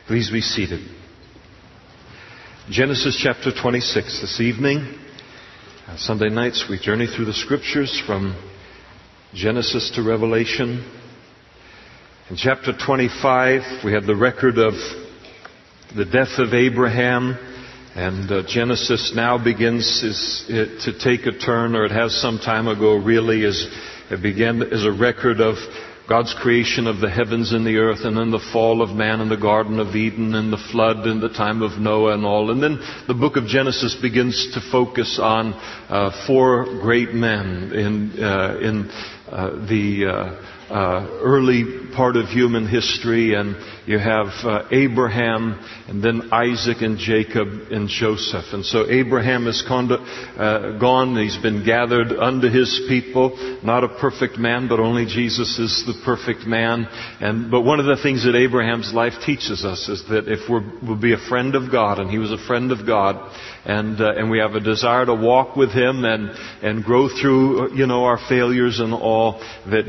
Please be seated. Genesis chapter 26 this evening. Sunday nights we journey through the Scriptures from Genesis to Revelation. In chapter 25 we have the record of the death of Abraham, and Genesis now begins to take a turn, or it has some time ago really, as it began as a record of God's creation of the heavens and the earth, and then the fall of man in the Garden of Eden, and the flood in the time of Noah and all. And then the book of Genesis begins to focus on four great men in the early part of human history. And you have Abraham, and then Isaac and Jacob and Joseph. And so Abraham is gone. He's been gathered unto his people. Not a perfect man, but only Jesus is the perfect man. But one of the things that Abraham's life teaches us is that if we'll be a friend of God, and he was a friend of God, and we have a desire to walk with him and grow through, our failures and all, that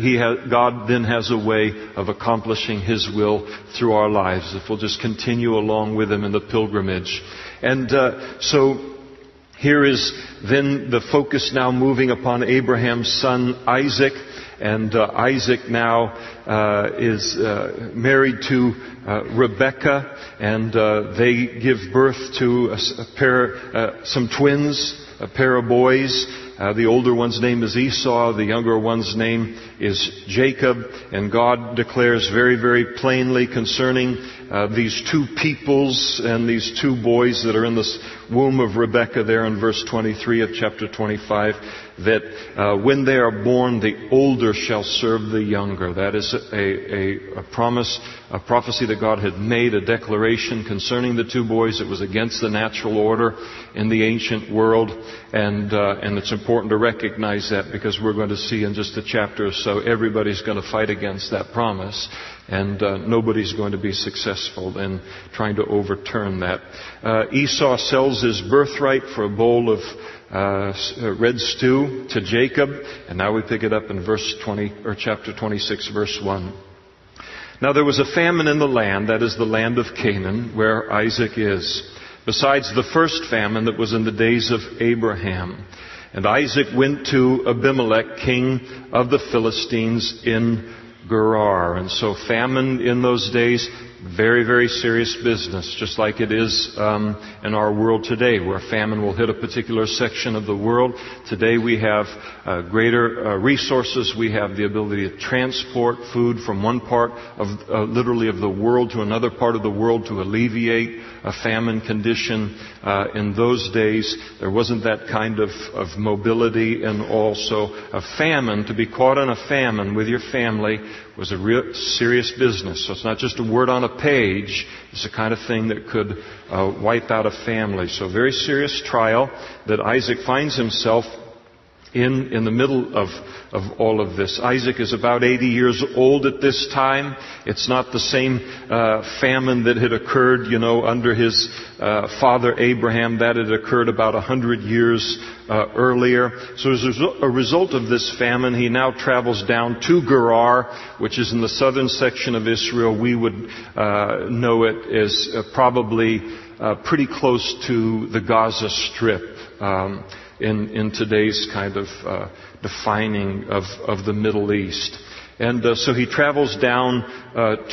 God then has a way of accomplishing his will through our lives if we'll just continue along with him in the pilgrimage. And so here is then the focus now moving upon Abraham's son Isaac. And Isaac now is married to Rebekah, and they give birth to some twins, a pair of boys. The older one's name is Esau. The younger one's name is Jacob. And God declares very, very plainly concerning these two peoples and these two boys that are in the womb of Rebekah there in verse 23 of chapter 25, that when they are born, the older shall serve the younger. That is a promise, a prophecy that God had made, a declaration concerning the two boys. It was against the natural order in the ancient world, and it's important to recognize that, because we're going to see in just a chapter or so, everybody's going to fight against that promise, and nobody's going to be successful in trying to overturn that. Esau sells his birthright for a bowl of red stew to Jacob, and now we pick it up in chapter 26, verse 1. Now there was a famine in the land, that is the land of Canaan, where Isaac is, besides the first famine that was in the days of Abraham. And Isaac went to Abimelech, king of the Philistines, in Gerar. And so famine in those days, very, very serious business, just like it is in our world today, where famine will hit a particular section of the world. Today we have greater resources. We have the ability to transport food from one part of literally of the world to another part of the world to alleviate a famine condition. In those days, there wasn't that kind of mobility, and also a famine, to be caught in a famine with your family, was a real serious business. So it's not just a word on a page. It's the kind of thing that could wipe out a family. So very serious trial that Isaac finds himself in the middle of all of this. Isaac is about 80 years old at this time. It's not the same famine that had occurred, under his father Abraham. That had occurred about 100 years earlier. So as a result of this famine, he now travels down to Gerar, which is in the southern section of Israel. We would know it as probably pretty close to the Gaza Strip. In today's kind of defining of the Middle East. And so he travels down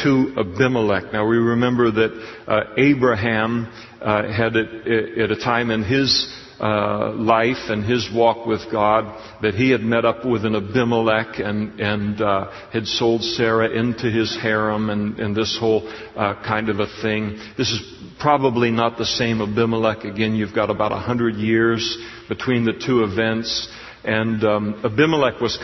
to Abimelech. Now we remember that Abraham had at a time in his life and his walk with God that he had met up with an Abimelech and had sold Sarah into his harem and this whole kind of a thing. This is probably not the same Abimelech. Again, you've got about 100 years between the two events. And Abimelech was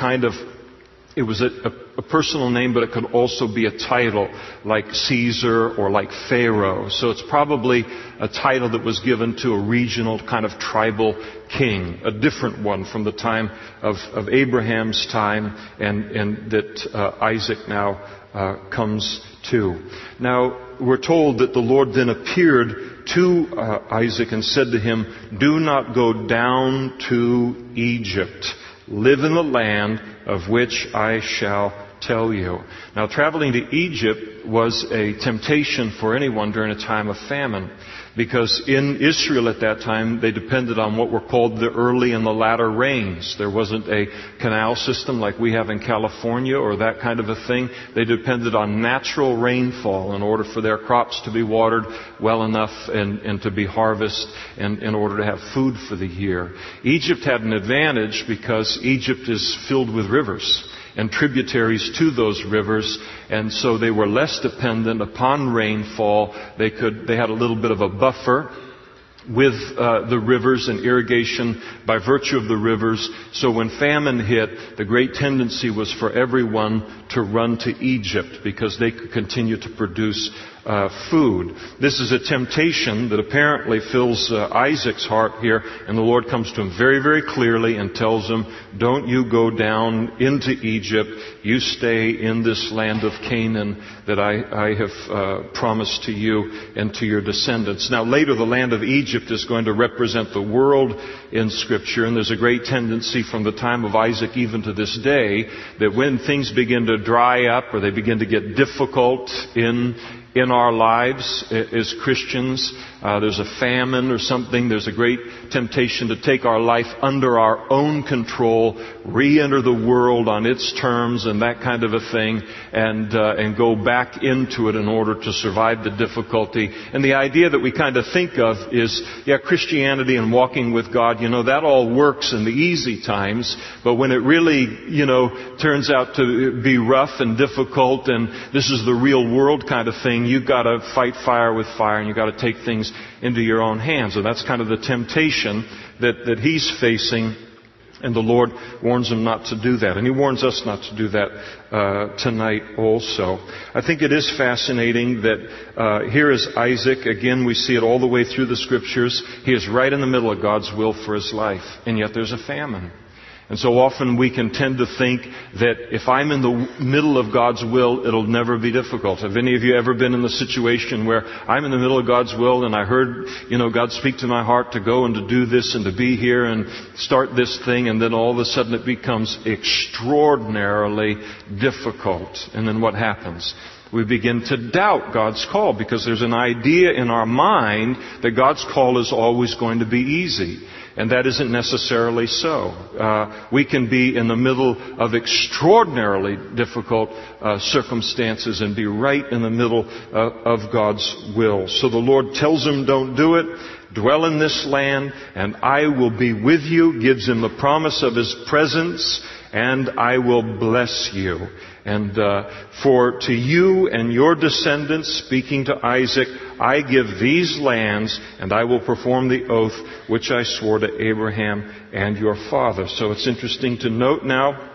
it was a personal name, but it could also be a title, like Caesar or like Pharaoh. So it's probably a title that was given to a regional kind of tribal king, a different one from the time of Abraham's time, and that Isaac now comes to. Now, we're told that the Lord then appeared to Isaac and said to him, "Do not go down to Egypt. Live in the land of which I shall tell you. Now, traveling to Egypt was a temptation for anyone during a time of famine, because in Israel at that time, they depended on what were called the early and the latter rains. There wasn't a canal system like we have in California or that kind of a thing. They depended on natural rainfall in order for their crops to be watered well enough and to be harvested and in order to have food for the year. Egypt had an advantage because Egypt is filled with rivers and tributaries to those rivers, and so they were less dependent upon rainfall. They had a little bit of a buffer with the rivers and irrigation by virtue of the rivers. So when famine hit, the great tendency was for everyone to run to Egypt because they could continue to produce food. This is a temptation that apparently fills Isaac's heart here, and the Lord comes to him very, very clearly and tells him, don't you go down into Egypt. You stay in this land of Canaan that I have promised to you and to your descendants. Now later, the land of Egypt is going to represent the world in Scripture, and there's a great tendency from the time of Isaac even to this day that when things begin to dry up or they begin to get difficult in our lives as Christians, there's a famine or something, there's a great temptation to take our life under our own control, re-enter the world on its terms and that kind of a thing, and go back into it in order to survive the difficulty. And the idea that we kind of think of is, Christianity and walking with God, that all works in the easy times, but when it really, turns out to be rough and difficult and this is the real world kind of thing, you've got to fight fire with fire and you've got to take things into your own hands. And that's kind of the temptation that he's facing. And the Lord warns him not to do that. And He warns us not to do that tonight also. I think it is fascinating that here is Isaac. Again, we see it all the way through the Scriptures. He is right in the middle of God's will for his life. And yet there's a famine. And so often we can tend to think that if I'm in the middle of God's will, it'll never be difficult. Have any of you ever been in the situation where I'm in the middle of God's will and I heard, God speak to my heart to go and to do this and to be here and start this thing, and then all of a sudden it becomes extraordinarily difficult. And then what happens? We begin to doubt God's call because there's an idea in our mind that God's call is always going to be easy. And that isn't necessarily so. We can be in the middle of extraordinarily difficult circumstances and be right in the middle of God's will. So the Lord tells him, don't do it. Dwell in this land, and I will be with you. Gives him the promise of His presence, and I will bless you. And for to you and your descendants, speaking to Isaac, I give these lands, and I will perform the oath which I swore to Abraham and your father. So it's interesting to note now,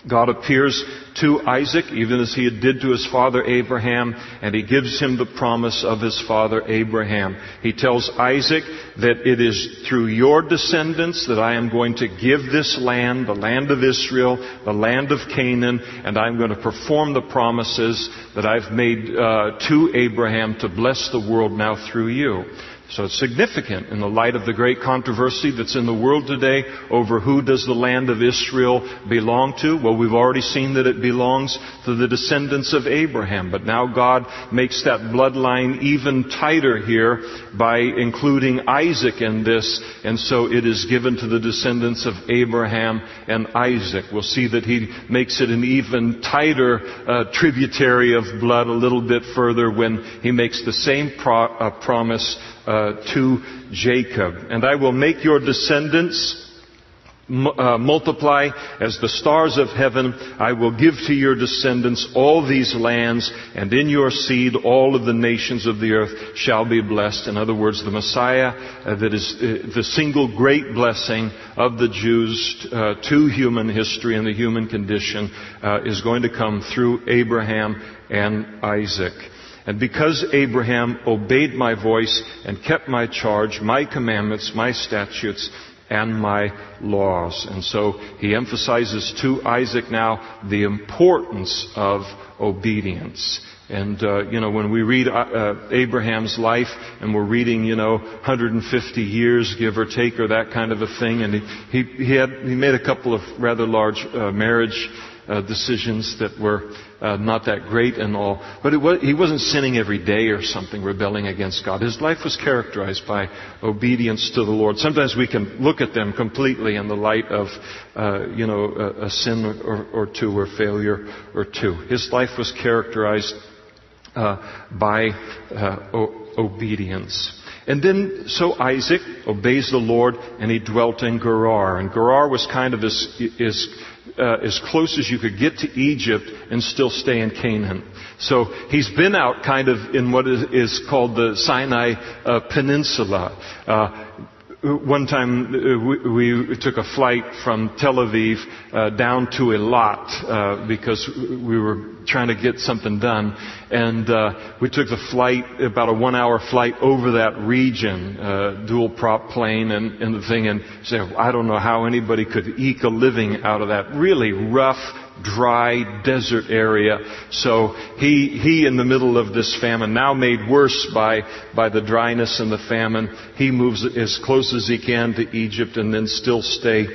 God appears to Isaac, even as He did to his father Abraham, and He gives him the promise of his father Abraham. He tells Isaac that it is through your descendants that I am going to give this land, the land of Israel, the land of Canaan, and I'm going to perform the promises that I've made to Abraham to bless the world now through you. So it's significant in the light of the great controversy that's in the world today over who does the land of Israel belong to. Well, we've already seen that it belongs to the descendants of Abraham. But now God makes that bloodline even tighter here by including Isaac in this. And so it is given to the descendants of Abraham and Isaac. We'll see that He makes it an even tighter tributary of blood a little bit further when He makes the same promise to Jacob. And I will make your descendants multiply as the stars of heaven. I will give to your descendants all these lands, and in your seed all of the nations of the earth shall be blessed. In other words, the Messiah that is the single great blessing of the Jews to human history and the human condition is going to come through Abraham and Isaac. And because Abraham obeyed my voice and kept my charge, my commandments, my statutes, and my laws. And so he emphasizes to Isaac now the importance of obedience. And, when we read Abraham's life and we're reading, 150 years, give or take, or that kind of a thing, and he made a couple of rather large marriage decisions that were not that great and all. But he wasn't sinning every day or something, rebelling against God. His life was characterized by obedience to the Lord. Sometimes we can look at them completely in the light of, a sin or two or failure or two. His life was characterized by obedience. And then, so Isaac obeys the Lord, and he dwelt in Gerar. And Gerar was kind of as close as you could get to Egypt and still stay in Canaan. So he's been out kind of in what is called the Sinai Peninsula. One time we took a flight from Tel Aviv down to Eilat because we were trying to get something done, and we took the flight, about a 1-hour flight over that region, dual prop plane and the thing, and said, I don't know how anybody could eke a living out of that really rough, dry desert area. So he in the middle of this famine, now made worse by the dryness and the famine, he moves as close as he can to Egypt and then still stay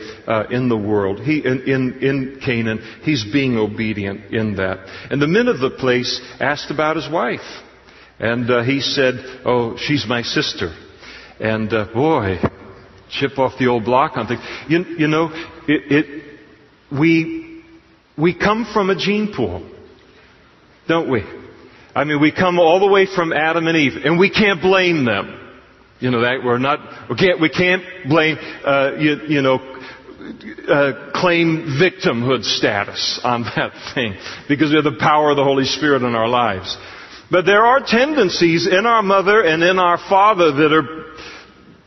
in the world. In Canaan, he's being obedient in that. And the men of the place asked about his wife, and he said, "Oh, she's my sister." And boy, chip off the old block on things. We come from a gene pool, don't we? I mean, we come all the way from Adam and Eve, and we can't blame them. We can't blame, claim victimhood status on that thing, because we have the power of the Holy Spirit in our lives. But there are tendencies in our mother and in our father that are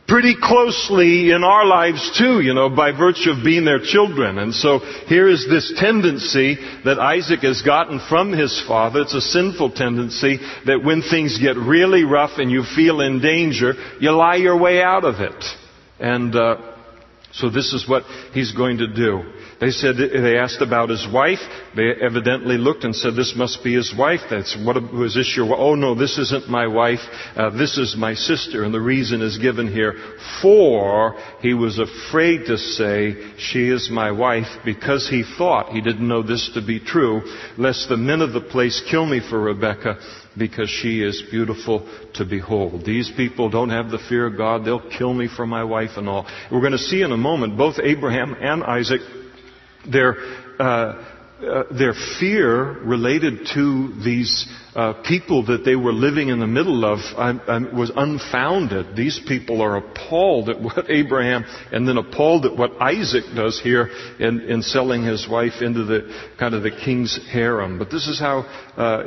pretty closely in our lives too, by virtue of being their children. And so here is this tendency that Isaac has gotten from his father. It's a sinful tendency that when things get really rough and you feel in danger, you lie your way out of it. And so this is what he's going to do. They asked about his wife. They evidently looked and said, "This must be his wife." Was this your wife? "Oh no, this isn't my wife. This is my sister." And the reason is given here. For he was afraid to say, "She is my wife," because he thought, he didn't know this to be true, lest the men of the place kill me for Rebekah, because she is beautiful to behold. These people don't have the fear of God. They'll kill me for my wife and all. We're going to see in a moment, both Abraham and Isaac, their fear related to these people that they were living in the middle of was unfounded. These people are appalled at what Abraham, and then appalled at what Isaac does here in selling his wife into the kind of the king's harem. But this is how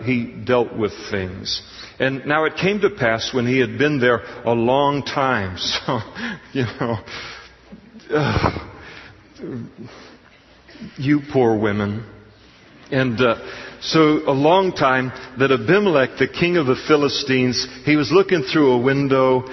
he dealt with things. And now it came to pass when he had been there a long time. So, you poor women. And so a long time that Abimelech, the king of the Philistines, he was looking through a window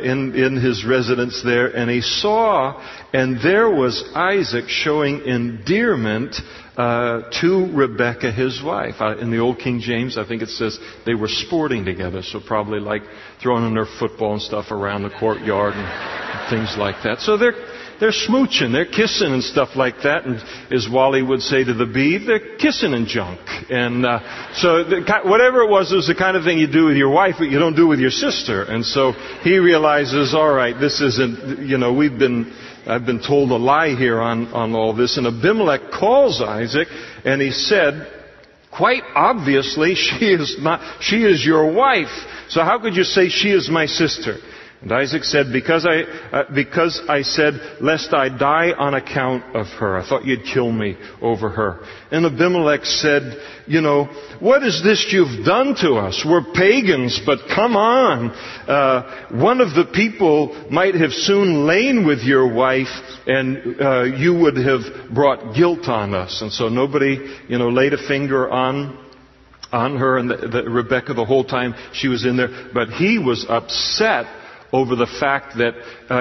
in his residence there, and he saw, and there was Isaac showing endearment to Rebekah, his wife. In the old King James, I think it says they were sporting together, so probably like throwing in their football and stuff around the courtyard and things like that. So they're smooching, they're kissing and stuff like that. And as Wally would say to the beeve, they're kissing and junk. And so whatever it was the kind of thing you do with your wife, but you don't do with your sister. And so he realizes, all right, this isn't, I've been told a lie here on all this. And Abimelech calls Isaac, and he said, quite obviously, she is your wife. So how could you say she is my sister? And Isaac said, because I said, lest I die on account of her. I thought you'd kill me over her. And Abimelech said, what is this you've done to us? We're pagans, but come on. One of the people might have soon lain with your wife, and you would have brought guilt on us. And so nobody, laid a finger on her, and Rebekah the whole time she was in there. But he was upset over the fact that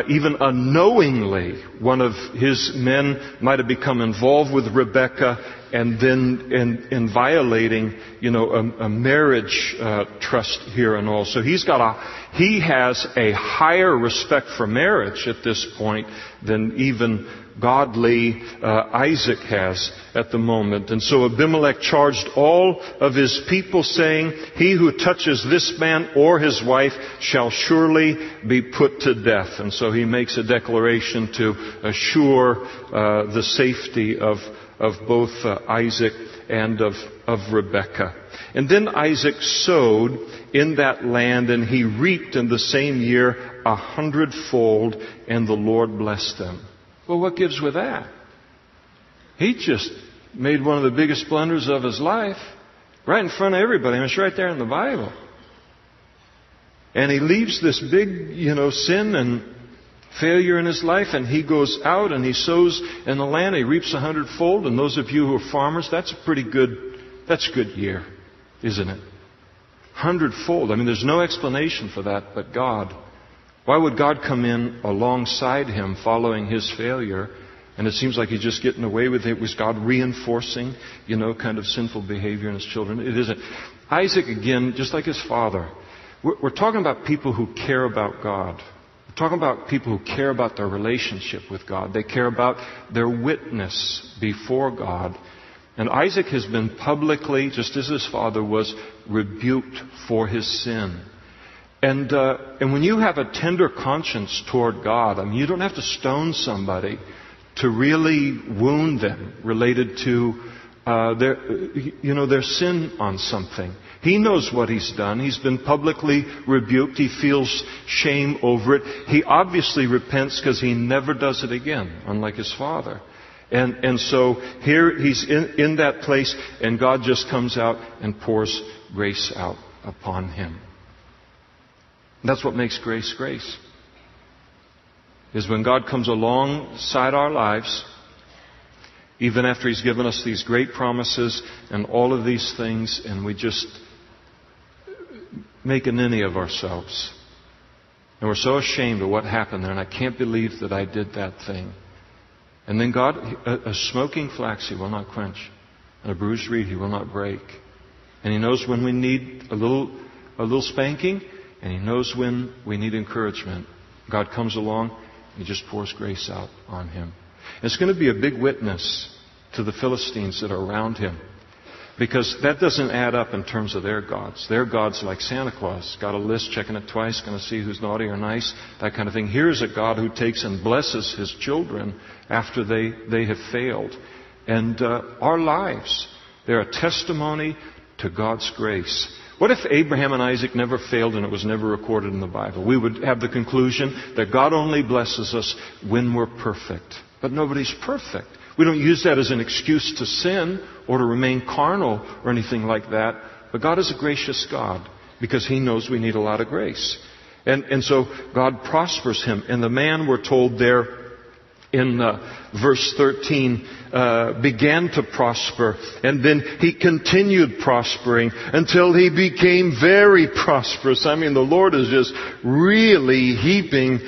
even unknowingly one of his men might have become involved with Rebekah, and then in violating, a marriage trust here and all. So he has a higher respect for marriage at this point than even godly Isaac has at the moment. And so Abimelech charged all of his people, saying, "He who touches this man or his wife shall surely be put to death." And so he makes a declaration to assure the safety of both Isaac and of Rebekah. And then Isaac sowed in that land, and he reaped in the same year 100-fold, and the Lord blessed him. Well, what gives with that? He just made one of the biggest blunders of his life right in front of everybody. I mean, it's right there in the Bible. And he leaves this big, sin and failure in his life, and he goes out and he sows in the land. He reaps 100-fold. And those of you who are farmers, that's a good year, isn't it? 100-fold. I mean, there's no explanation for that but God. Why would God come in alongside him following his failure? And it seems like he's just getting away with it. Was God reinforcing, kind of sinful behavior in his children? It isn't. Isaac, again, just like his father, we're talking about people who care about God. We're talking about people who care about their relationship with God. They care about their witness before God. And Isaac has been publicly, just as his father was, rebuked for his sin. And when you have a tender conscience toward God, I mean, you don't have to stone somebody to really wound them related to their sin on something. He knows what he's done. He's been publicly rebuked. He feels shame over it. He obviously repents because he never does it again, unlike his father. And so here he's in that place, and God just comes out and pours grace out upon him. That's what makes grace grace. Is when God comes alongside our lives, even after he's given us these great promises and all of these things, and we just make a ninny of ourselves. And we're so ashamed of what happened there, and I can't believe that I did that thing. And then God, a smoking flax he will not quench, and a bruised reed he will not break. And he knows when we need a little spanking, and he knows when we need encouragement. God comes along and he just pours grace out on him. And it's going to be a big witness to the Philistines that are around him. Because that doesn't add up in terms of their gods. Their gods like Santa Claus. Got a list, checking it twice, going to see who's naughty or nice, that kind of thing. Here's a God who takes and blesses his children after they have failed. And our lives, they're a testimony to God's grace. What if Abraham and Isaac never failed and it was never recorded in the Bible? We would have the conclusion that God only blesses us when we're perfect. But nobody's perfect. We don't use that as an excuse to sin or to remain carnal or anything like that. But God is a gracious God because he knows we need a lot of grace. And so God prospers him. And the man, we're told there in verse 13, began to prosper. And then he continued prospering until he became very prosperous. I mean, the Lord is just really heaping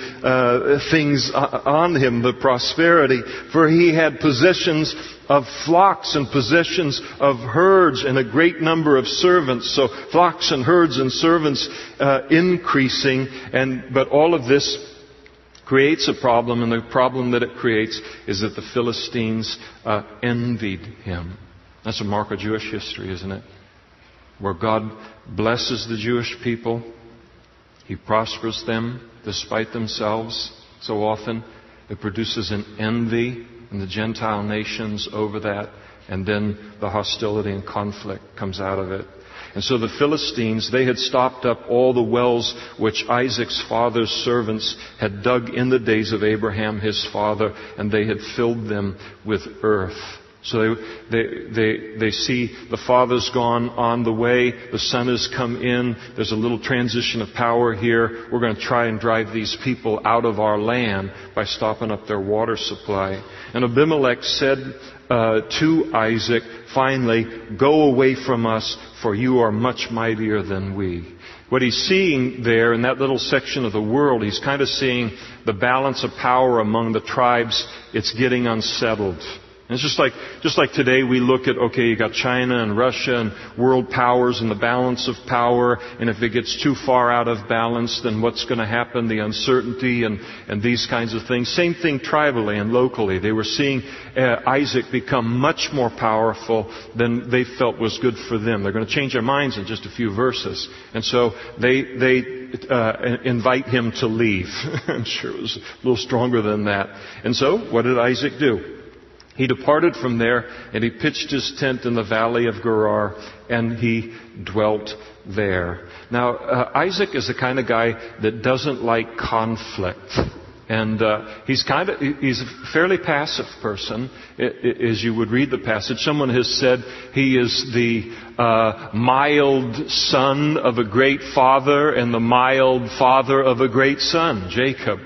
things on him, the prosperity. For he had possessions of flocks and possessions of herds and a great number of servants. So flocks and herds and servants increasing. But all of this creates a problem, and the problem that it creates is that the Philistines envied him. That's a mark of Jewish history, isn't it? Where God blesses the Jewish people, he prospers them despite themselves. So often it produces an envy in the Gentile nations over that, and then the hostility and conflict comes out of it. And so the Philistines, they had stopped up all the wells which Isaac's father's servants had dug in the days of Abraham, his father, and they had filled them with earth. So they see the father's gone on the way, the son has come in, there's a little transition of power here. We're going to try and drive these people out of our land by stopping up their water supply. And Abimelech said to Isaac, finally, go away from us, for you are much mightier than we. What he's seeing there in that little section of the world, he's kind of seeing the balance of power among the tribes. It's getting unsettled. And it's just like today we look at, okay, you got China and Russia and world powers and the balance of power, and if it gets too far out of balance, then what's going to happen, the uncertainty and these kinds of things. Same thing tribally and locally. They were seeing Isaac become much more powerful than they felt was good for them. They're going to change their minds in just a few verses. And so they invite him to leave. I'm sure it was a little stronger than that. And so what did Isaac do? He departed from there, and he pitched his tent in the valley of Gerar, and he dwelt there. Now, Isaac is the kind of guy that doesn't like conflict. And he's a fairly passive person, as you would read the passage. Someone has said he is the mild son of a great father and the mild father of a great son, Jacob.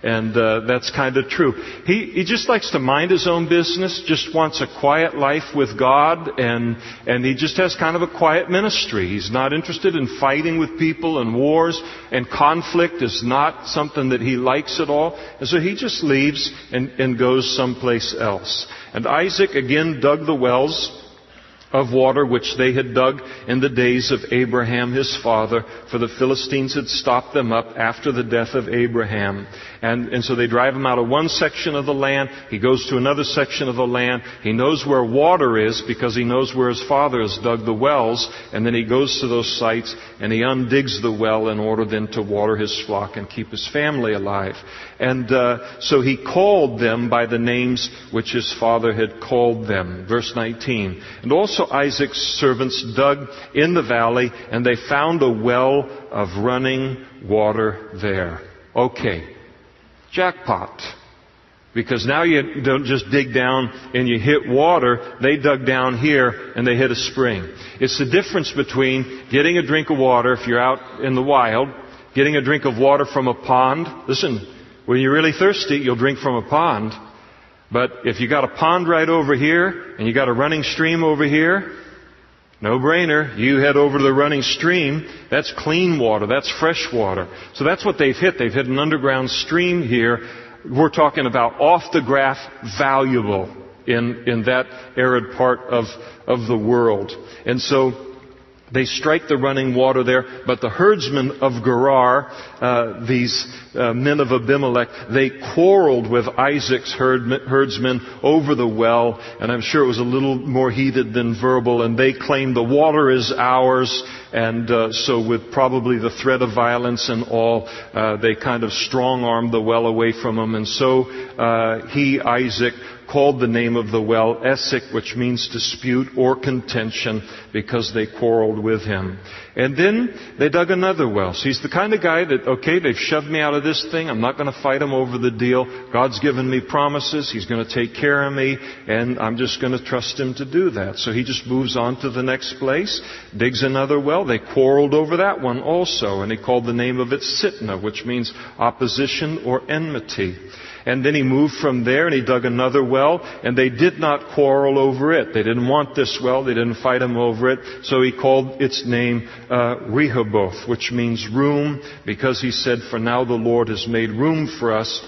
And that's kind of true. He just likes to mind his own business, just wants a quiet life with God, and he just has kind of a quiet ministry. He's not interested in fighting with people and wars, and conflict is not something that he likes at all. And so he just leaves and goes someplace else. And Isaac again dug the wells of water which they had dug in the days of Abraham his father, for the Philistines had stopped them up after the death of Abraham. And so they drive him out of one section of the land. He goes to another section of the land. He knows where water is because he knows where his father has dug the wells. And then he goes to those sites and he undigs the well in order then to water his flock and keep his family alive. And so he called them by the names which his father had called them. Verse 19. And also Isaac's servants dug in the valley, and they found a well of running water there. Okay. Jackpot. Because now you don't just dig down and you hit water. They dug down here and they hit a spring. It's the difference between getting a drink of water if you're out in the wild, getting a drink of water from a pond. Listen, when you're really thirsty, you'll drink from a pond. But if you got a pond right over here and you got a running stream over here, no brainer. You head over to the running stream. That's clean water. That's fresh water. So that's what they've hit. They've hit an underground stream here. We're talking about off the graph valuable in that arid part of the world. And so they strike the running water there, but the herdsmen of Gerar, these men of Abimelech, they quarreled with Isaac's herdsmen over the well, and I'm sure it was a little more heated than verbal, and they claimed the water is ours, and so with probably the threat of violence and all, they kind of strong-armed the well away from him, and so Isaac, called the name of the well Esek, which means dispute or contention, because they quarreled with him. And then they dug another well. So he's the kind of guy that, okay, they've shoved me out of this thing. I'm not going to fight him over the deal. God's given me promises. He's going to take care of me, and I'm just going to trust him to do that. So he just moves on to the next place, digs another well. They quarreled over that one also, and he called the name of it Sitnah, which means opposition or enmity. And then he moved from there and he dug another well, and they did not quarrel over it. They didn't want this well. They didn't fight him over it. So he called its name Rehoboth, which means room, because he said, for now the Lord has made room for us,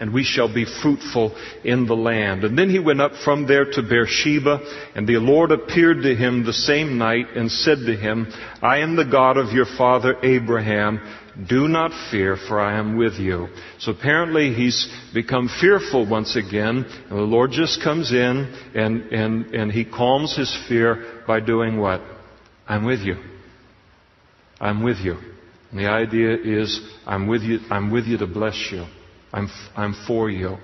and we shall be fruitful in the land. And then he went up from there to Beersheba, and the Lord appeared to him the same night and said to him, I am the God of your father Abraham. Do not fear, for I am with you. So apparently he's become fearful once again, and the Lord just comes in and he calms his fear by doing what? I'm with you. I'm with you. And the idea is, I'm with you to bless you. I'm for you.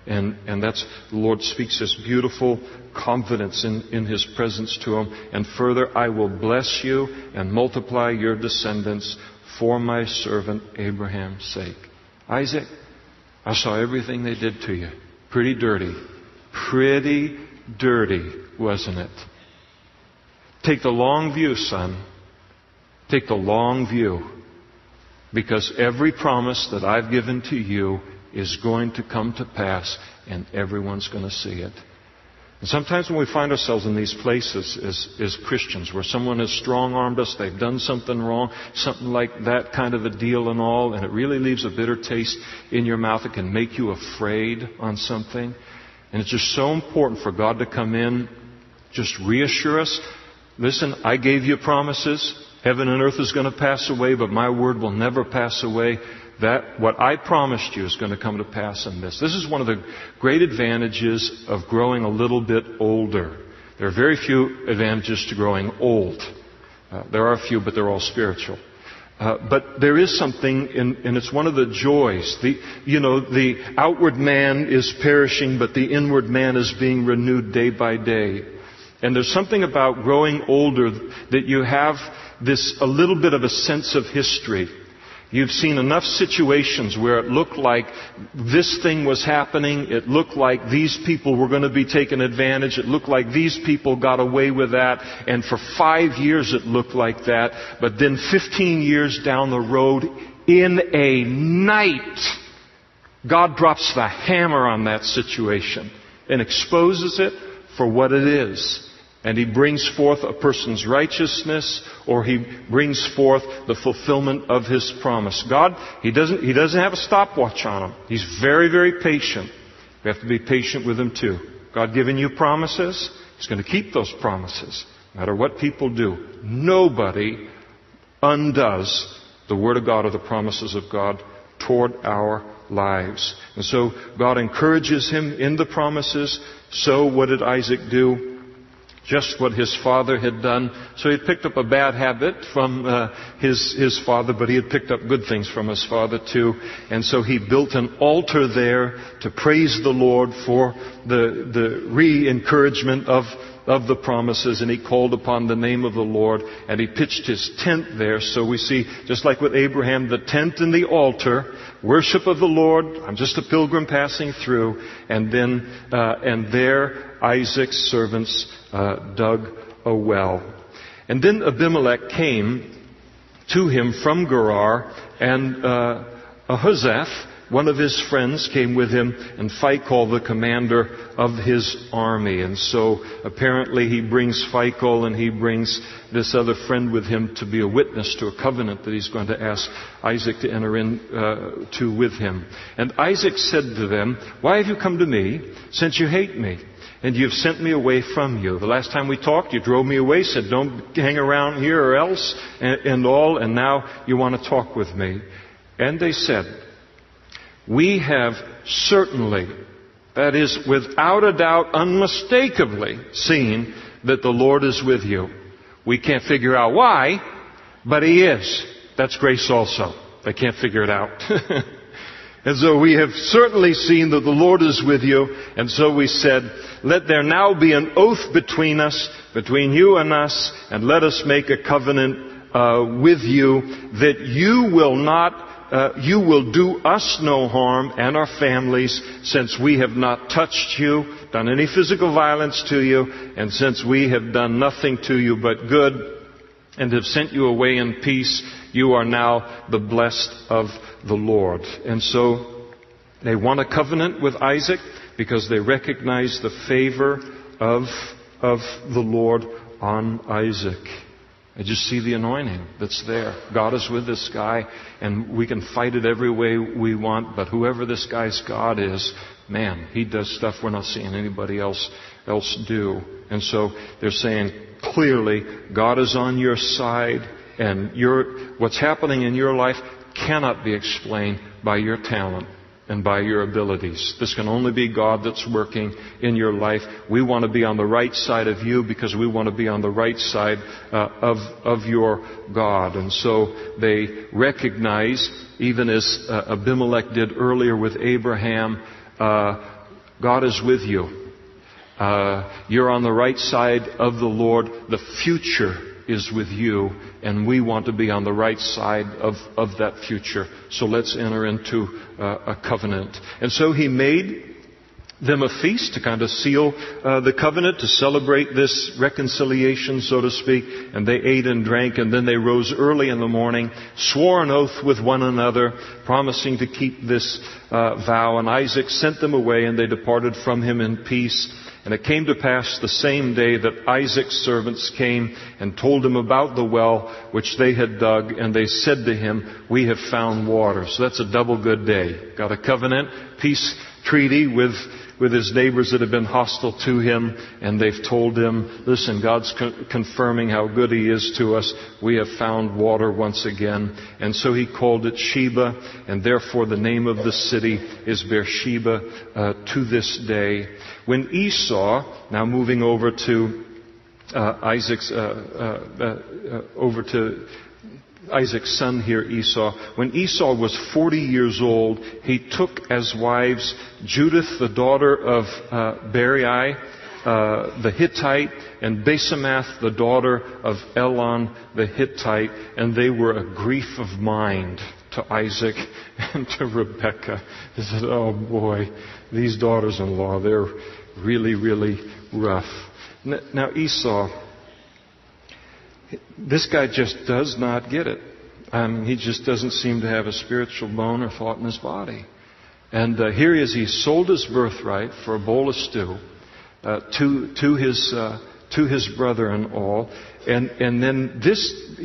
And that's, the Lord speaks this beautiful confidence in His presence to him. And further, I will bless you and multiply your descendants for my servant Abraham's sake. Isaac, I saw everything they did to you. Pretty dirty. Pretty dirty, wasn't it? Take the long view, son. Take the long view. Because every promise that I've given to you is going to come to pass, and everyone's going to see it. And sometimes when we find ourselves in these places as Christians, where someone has strong-armed us, they've done something wrong, something like that kind of a deal and all, and it really leaves a bitter taste in your mouth, it can make you afraid on something. And it's just so important for God to come in, just reassure us. Listen, I gave you promises. Heaven and earth is going to pass away, but my word will never pass away. That what I promised you is going to come to pass in this. This is one of the great advantages of growing a little bit older. There are very few advantages to growing old. There are a few, but they're all spiritual. But there is something, and it's one of the joys. The outward man is perishing, but the inward man is being renewed day by day. And there's something about growing older that you have a little bit of a sense of history. You've seen enough situations where it looked like this thing was happening. It looked like these people were going to be taken advantage. It looked like these people got away with that. And for 5 years it looked like that. But then 15 years down the road, in a night, God drops the hammer on that situation and exposes it for what it is. And He brings forth a person's righteousness, or He brings forth the fulfillment of His promise. God, He doesn't have a stopwatch on Him. He's very, very patient. We have to be patient with Him too. God given you promises, He's going to keep those promises, no matter what people do. Nobody undoes the Word of God or the promises of God toward our lives. And so God encourages him in the promises. So what did Isaac do? Just what his father had done. So he had picked up a bad habit from his father, but he had picked up good things from his father too. And so he built an altar there to praise the Lord for the re-encouragement of the promises, and he called upon the name of the Lord, and he pitched his tent there. So we see, just like with Abraham, the tent and the altar, worship of the Lord. I'm just a pilgrim passing through. And then, and there Isaac's servants dug a well. And then Abimelech came to him from Gerar, and Ahuzzath, one of his friends, came with him, and Phicol, the commander of his army. And so apparently he brings Phicol, and he brings this other friend with him to be a witness to a covenant that he's going to ask Isaac to enter into with him. And Isaac said to them, "Why have you come to me, since you hate me? And you've sent me away from you. The last time we talked, you drove me away, said, 'Don't hang around here or else,' and all, and now you want to talk with me." And they said, "We have certainly," that is, without a doubt, unmistakably, seen that the Lord is with you. We can't figure out why, but He is. That's grace also. They can't figure it out. And so we have certainly seen that the Lord is with you. And so we said, "Let there now be an oath between us, between you and us, and let us make a covenant with you that you will do us no harm and our families, since we have not touched you, done any physical violence to you, and since we have done nothing to you but good, and have sent you away in peace. You are now the blessed of the Lord." And so they want a covenant with Isaac because they recognize the favor of the Lord on Isaac. I just see the anointing that's there. God is with this guy, and we can fight it every way we want, but whoever this guy's God is, man, he does stuff we're not seeing anybody else do. And so they're saying, clearly, God is on your side, and what's happening in your life cannot be explained by your talent and by your abilities. This can only be God that's working in your life. We want to be on the right side of you because we want to be on the right side of your God. And so they recognize, even as Abimelech did earlier with Abraham, God is with you. You're on the right side of the Lord. The future is with you, and we want to be on the right side of that future. So let's enter into a covenant. And so he made them a feast to kind of seal the covenant, to celebrate this reconciliation, so to speak. And they ate and drank, and then they rose early in the morning, swore an oath with one another, promising to keep this vow. And Isaac sent them away, and they departed from him in peace. And it came to pass the same day that Isaac's servants came and told him about the well which they had dug, and they said to him, "We have found water." So that's a double good day. Got a covenant, peace treaty with with his neighbors that have been hostile to him, and they've told him, listen, God's confirming how good he is to us. We have found water once again. And so he called it Sheba, and therefore the name of the city is Beersheba to this day. When Esau, now moving over to Isaac's son here, Esau. When Esau was 40 years old, he took as wives Judith, the daughter of Berai, the Hittite, and Basemath, the daughter of Elon, the Hittite, and they were a grief of mind to Isaac and to Rebekah. He said, oh boy, these daughters-in-law, they're really, really rough. Now Esau, this guy just does not get it. He just doesn't seem to have a spiritual bone or thought in his body. And here he is. He sold his birthright for a bowl of stew to his brother and all. And then this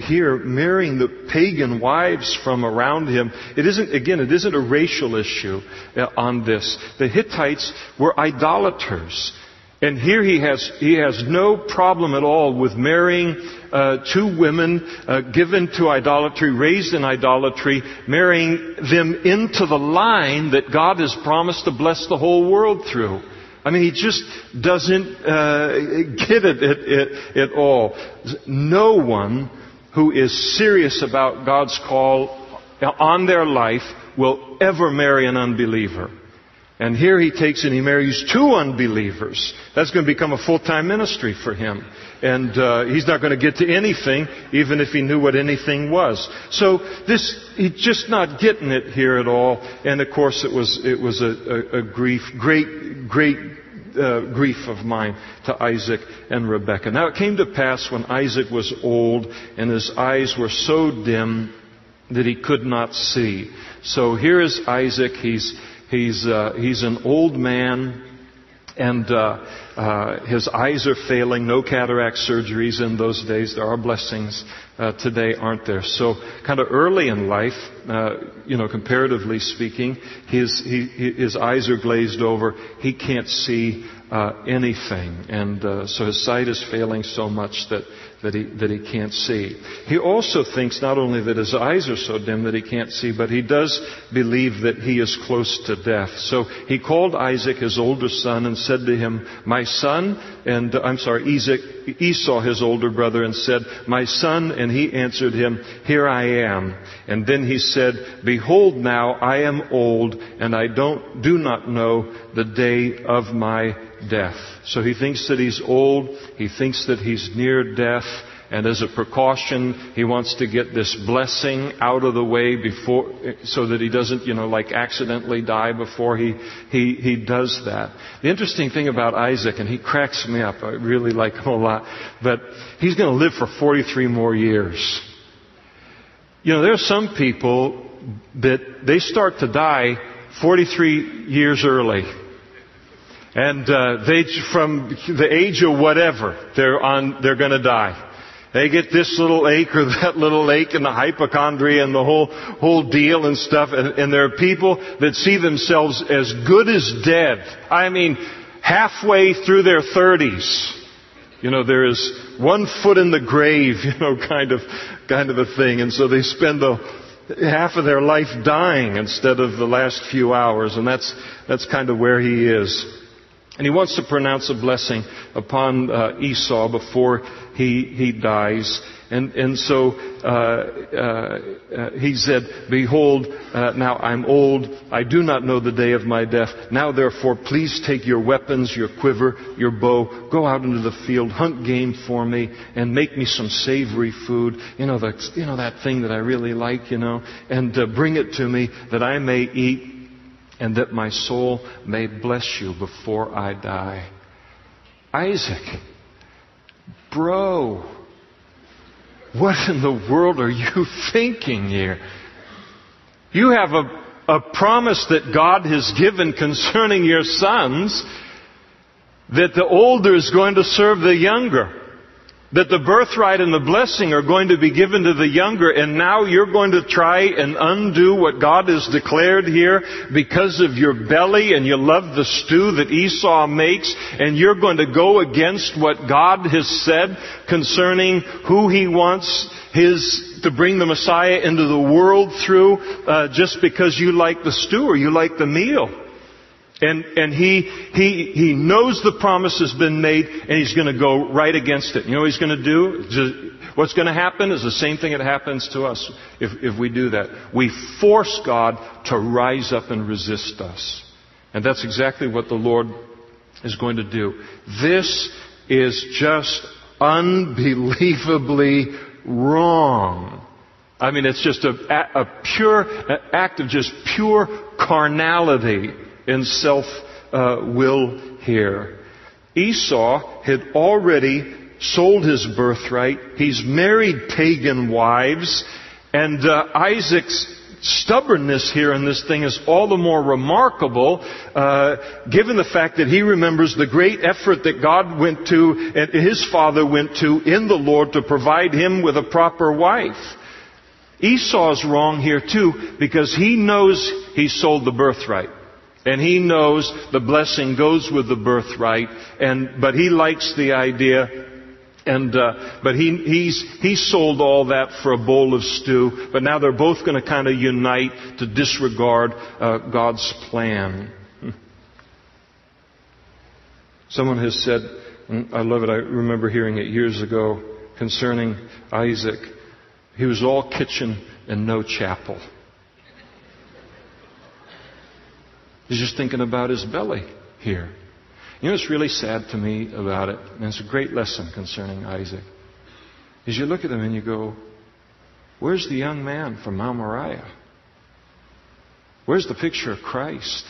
here, marrying the pagan wives from around him, it isn't a racial issue on this. The Hittites were idolaters. And here he has no problem at all with marrying two women given to idolatry, raised in idolatry, marrying them into the line that God has promised to bless the whole world through. I mean, he just doesn't get it at all. No one who is serious about God's call on their life will ever marry an unbeliever. And here he takes and he marries two unbelievers. That's going to become a full-time ministry for him. And he's not going to get to anything, even if he knew what anything was. So he's just not getting it here at all. And of course it was a great grief of mine to Isaac and Rebekah. Now it came to pass when Isaac was old and his eyes were so dim that he could not see. So here is Isaac. He's an old man, and his eyes are failing. No cataract surgeries in those days. There are blessings today, aren't there? So, kind of early in life, comparatively speaking, his eyes are glazed over. He can't see anything, and so his sight is failing so much that he can't see. He also thinks not only that his eyes are so dim that he can't see, but he does believe that he is close to death. So he called Isaac, his older son, and said to him, my son, Esau, his older brother, and said, my son, and he answered him, here I am. And then he said, behold now, I am old, and I do not know the day of my death. So he thinks that he's old, he thinks that he's near death, and as a precaution, he wants to get this blessing out of the way before, so that he doesn't, accidentally die before he does that. The interesting thing about Isaac, and he cracks me up, I really like him a lot, but he's going to live for 43 more years. There are some people that they start to die 43 years early. And from the age of whatever, they're going to die. They get this little ache or that little ache and the hypochondria and the whole deal and stuff. And there are people that see themselves as good as dead. I mean, halfway through their 30s. There is one foot in the grave, kind of a thing. And so they spend half of their life dying instead of the last few hours. And that's kind of where he is. And he wants to pronounce a blessing upon Esau before he dies. And so he said, behold, now I'm old. I do not know the day of my death. Now therefore, please take your weapons, your quiver, your bow. Go out into the field, hunt game for me, and make me some savory food. That thing that I really like, and bring it to me that I may eat, and that my soul may bless you before I die. Isaac, bro, what in the world are you thinking here? You have a promise that God has given concerning your sons, that the older is going to serve the younger. That the birthright and the blessing are going to be given to the younger, and now you're going to try and undo what God has declared here because of your belly, and you love the stew that Esau makes, and you're going to go against what God has said concerning who He wants to bring the Messiah into the world through, just because you like the stew or you like the meal. And he knows the promise has been made, and he's going to go right against it. You know what he's going to do? What's going to happen is the same thing that happens to us if we do that. We force God to rise up and resist us. And that's exactly what the Lord is going to do. This is just unbelievably wrong. I mean, it's just a pure act of just pure carnality and self-will here. Esau had already sold his birthright. He's married pagan wives. And Isaac's stubbornness here in this thing is all the more remarkable, given the fact that he remembers the great effort that God went to, and his father went to in the Lord to provide him with a proper wife. Esau's wrong here too, because he knows he sold the birthright. And he knows the blessing goes with the birthright, but he likes the idea, but he sold all that for a bowl of stew. But now they're both going to kind of unite to disregard God's plan. Someone has said, and I love it, I remember hearing it years ago concerning Isaac, he was all kitchen and no chapel. He's just thinking about his belly here. You know what's really sad to me about it, and it's a great lesson concerning Isaac, is you look at him and you go, where's the young man from Mount Moriah? Where's the picture of Christ?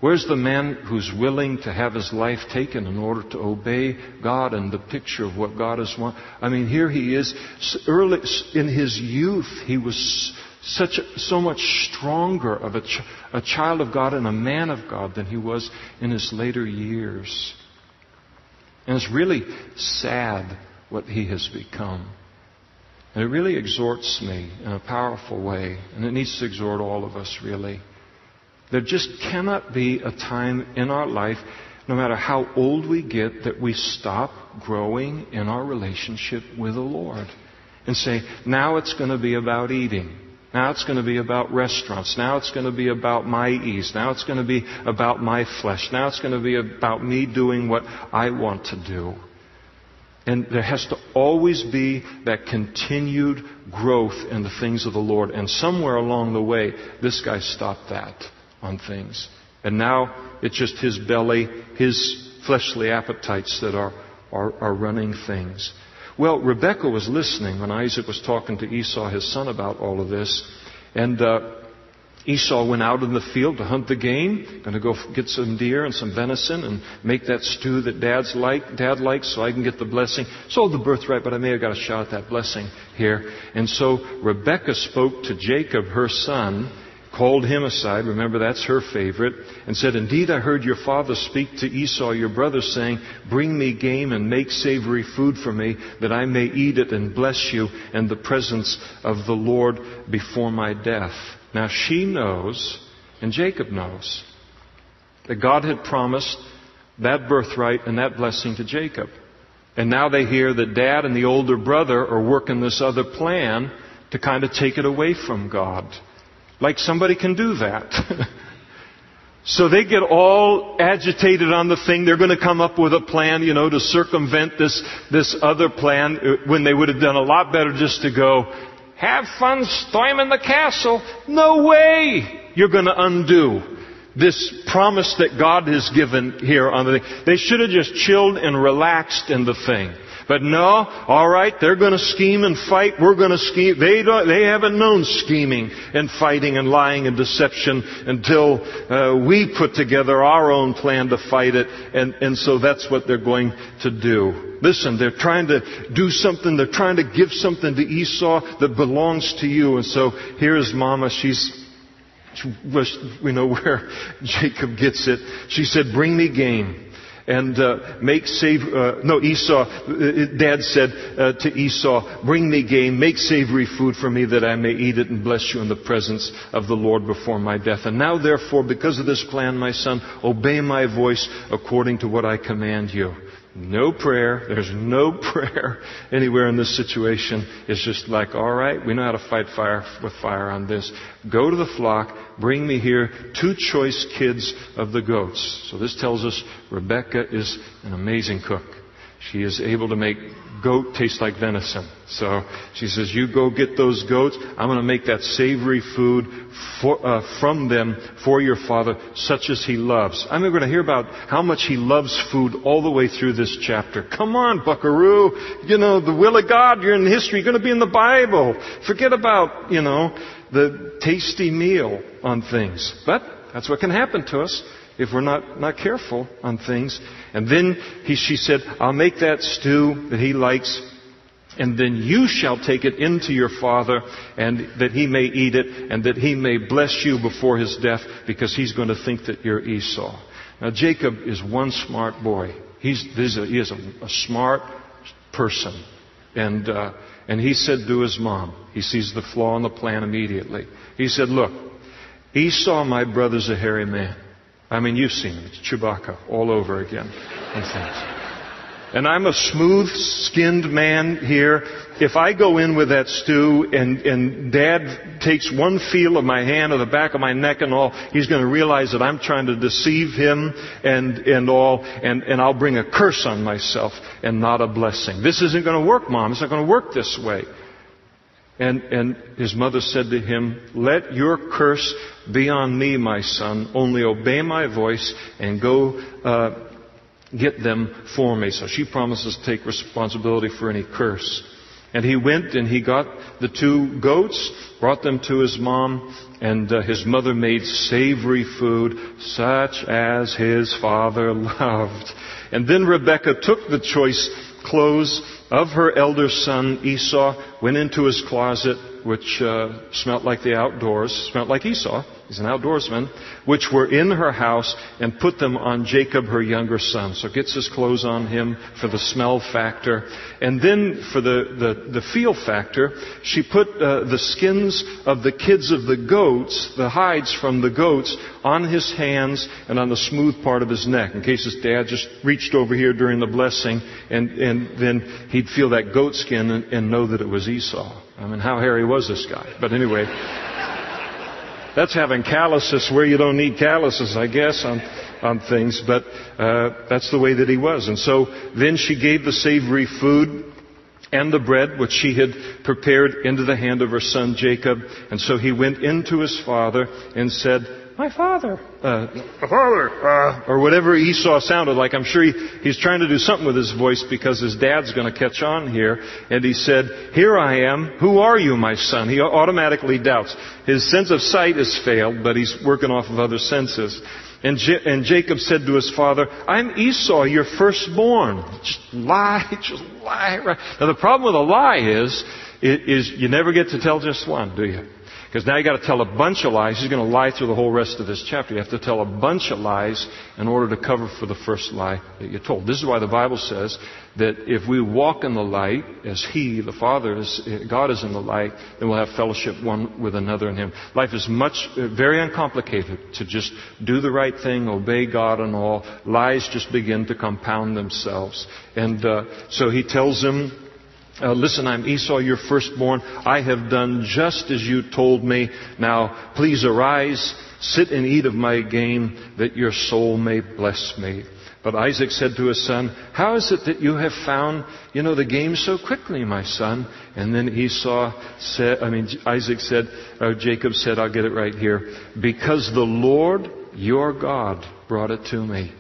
Where's the man who's willing to have his life taken in order to obey God and the picture of what God has wanted? I mean, here he is. Early in his youth, he was so much stronger of a child of God and a man of God than he was in his later years. And it's really sad what he has become. And it really exhorts me in a powerful way. And it needs to exhort all of us, really. There just cannot be a time in our life, no matter how old we get, that we stop growing in our relationship with the Lord. And say, now it's going to be about eating. Now it's going to be about restaurants. Now it's going to be about my ease. Now it's going to be about my flesh. Now it's going to be about me doing what I want to do. And there has to always be that continued growth in the things of the Lord. And somewhere along the way, this guy stopped that on things. And now it's just his belly, his fleshly appetites that are running things. Well, Rebekah was listening when Isaac was talking to Esau, his son, about all of this. And Esau went out in the field to hunt the game, going to go get some deer and some venison and make that stew that Dad likes so I can get the blessing. Sold the birthright, but I may have got a shot at that blessing here. And so Rebekah spoke to Jacob, her son, called him aside, remember that's her favorite, and said, indeed I heard your father speak to Esau your brother, saying, bring me game and make savory food for me, that I may eat it and bless you in the presence of the Lord before my death. Now she knows, and Jacob knows, that God had promised that birthright and that blessing to Jacob. And now they hear that Dad and the older brother are working this other plan to kind of take it away from God. Like somebody can do that. So they get all agitated on the thing. They're going to come up with a plan, to circumvent this other plan, when they would have done a lot better just to go, have fun storming the castle. No way you're going to undo this promise that God has given here on the thing. They should have just chilled and relaxed in the thing. But no, all right, they're going to scheme and fight. We're going to scheme. They haven't known scheming and fighting and lying and deception until we put together our own plan to fight it. And so that's what they're going to do. Listen, they're trying to do something. They're trying to give something to Esau that belongs to you. And so here's Mama. We know where Jacob gets it. She said, bring me game. And Esau, Dad said to Esau, bring me game, make savory food for me that I may eat it and bless you in the presence of the Lord before my death. And now therefore, because of this plan, my son, obey my voice according to what I command you. No prayer. There's no prayer anywhere in this situation. It's just like, all right, we know how to fight fire with fire on this. Go to the flock. Bring me here 2 choice kids of the goats. So this tells us Rebekah is an amazing cook. She is able to make goat taste like venison. So she says, you go get those goats. I'm going to make that savory food from them for your father, such as he loves. I'm going to hear about how much he loves food all the way through this chapter. Come on, buckaroo. You know, the will of God, you're in history. You're going to be in the Bible. Forget about, the tasty meal on things. But that's what can happen to us if we're not careful on things. And then she said, I'll make that stew that he likes, and then you shall take it into your father, and that he may eat it, and that he may bless you before his death, because he's going to think that you're Esau. Now Jacob is one smart boy. He is a smart person. And he said to his mom, he sees the flaw in the plan immediately. He said, look, Esau, my brother's a hairy man. I mean, you've seen him. It's Chewbacca all over again and things. And I'm a smooth-skinned man here. If I go in with that stew and Dad takes one feel of my hand or the back of my neck and all, he's going to realize that I'm trying to deceive him and I'll bring a curse on myself and not a blessing. This isn't going to work, Mom. It's not going to work this way. And his mother said to him, let your curse be on me, my son. Only obey my voice and go get them for me. So she promises to take responsibility for any curse. And he went and he got the 2 goats, brought them to his mom, and his mother made savory food such as his father loved. And then Rebekah took the choice clothes of her elder son Esau, went into his closet, which smelt like the outdoors, smelt like Esau, he's an outdoorsman, which were in her house, and put them on Jacob, her younger son. So gets his clothes on him for the smell factor. And then for the feel factor, she put the skins of the kids of the goats, the hides from the goats, on his hands and on the smooth part of his neck, in case his dad just reached over here during the blessing, and then he'd feel that goat skin and know that it was Esau. I mean, how hairy was this guy? But anyway, that's having calluses where you don't need calluses, I guess, on things. But that's the way that he was. And so then she gave the savory food and the bread which she had prepared into the hand of her son Jacob. And so he went into his father and said, my father, or whatever Esau sounded like. I'm sure he's trying to do something with his voice because his dad's going to catch on here. And he said, here I am. Who are you, my son? He automatically doubts. His sense of sight has failed, but he's working off of other senses. And Jacob said to his father, I'm Esau, your firstborn. Just lie. Right. Now the problem with a lie is you never get to tell just one, do you? Because now you got to tell a bunch of lies. He's going to lie through the whole rest of this chapter. You have to tell a bunch of lies in order to cover for the first lie that you told. This is why the Bible says that if we walk in the light, as He, the Father, God is in the light, then we'll have fellowship one with another in Him. Life is very uncomplicated to just do the right thing, obey God and all. Lies just begin to compound themselves. And so he tells him, listen, I'm Esau, your firstborn. I have done just as you told me. Now, please arise, sit and eat of my game, that your soul may bless me. But Isaac said to his son, how is it that you have found, the game so quickly, my son? And then Jacob said, I'll get it right here, because the Lord, your God, brought it to me.